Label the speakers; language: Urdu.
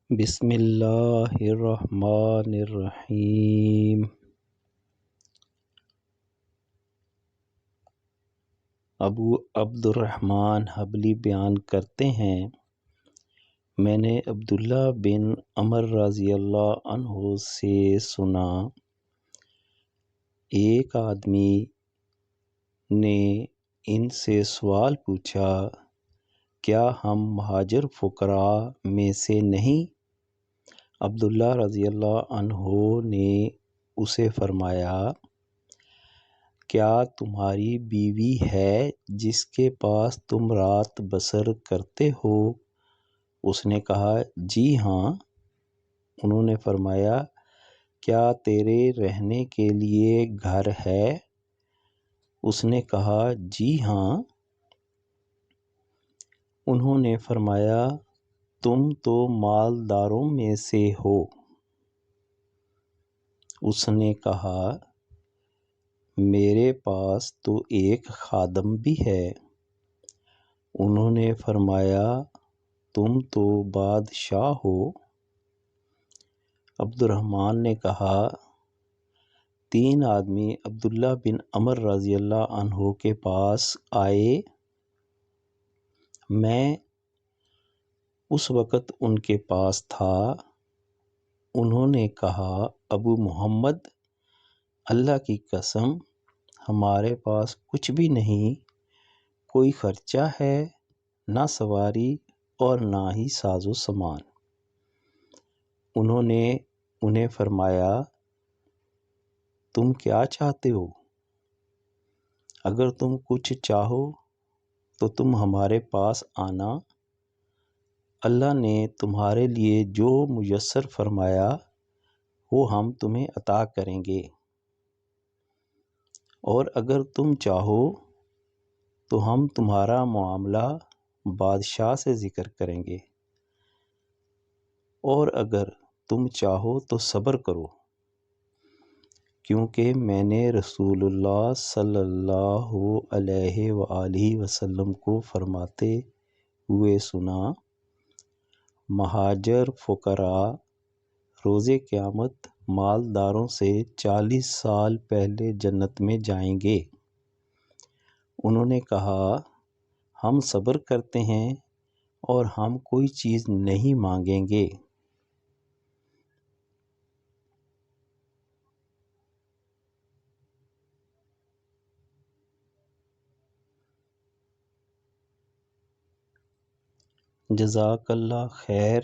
Speaker 1: بسم اللہ الرحمن الرحیم۔ ابو عبد الرحمن حبلی بیان کرتے ہیں، میں نے عبداللہ بن عمر رضی اللہ عنہ سے سنا، ایک آدمی نے ان سے سوال پوچھا، کیا ہم مہاجر فقراء میں سے نہیں؟ عبداللہ رضی اللہ عنہ نے اسے فرمایا، کیا تمہاری بیوی ہے جس کے پاس تم رات بسر کرتے ہو؟ اس نے کہا، جی ہاں۔ انہوں نے فرمایا، کیا تیرے رہنے کے لیے گھر ہے؟ اس نے کہا، جی ہاں۔ انہوں نے فرمایا، تم تو مالداروں میں سے ہو۔ اس نے کہا، میرے پاس تو ایک خادم بھی ہے۔ انہوں نے فرمایا، تم تو بادشاہ ہو۔ عبد الرحمن نے کہا، 3 آدمی عبداللہ بن عمر رضی اللہ عنہ کے پاس آئے۔ میں اس وقت ان کے پاس تھا۔ انہوں نے کہا، ابو محمد، اللہ کی قسم، ہمارے پاس کچھ بھی نہیں، کوئی خرچہ ہے، نہ سواری اور نہ ہی ساز و سامان۔ انہوں نے انہیں فرمایا، تم کیا چاہتے ہو؟ اگر تم کچھ چاہو تو تم ہمارے پاس آنا، اللہ نے تمہارے لیے جو میسر فرمایا وہ ہم تمہیں عطا کریں گے، اور اگر تم چاہو تو ہم تمہارا معاملہ بادشاہ سے ذکر کریں گے، اور اگر تم چاہو تو صبر کرو، کیونکہ میں نے رسول اللہ صلی اللہ علیہ وآلہ وسلم کو فرماتے ہوئے سنا، مہاجر فقراء روز قیامت مالداروں سے 40 سال پہلے جنت میں جائیں گے۔ انہوں نے کہا، ہم صبر کرتے ہیں اور ہم کوئی چیز نہیں مانگیں گے۔ جزاک اللہ خیر۔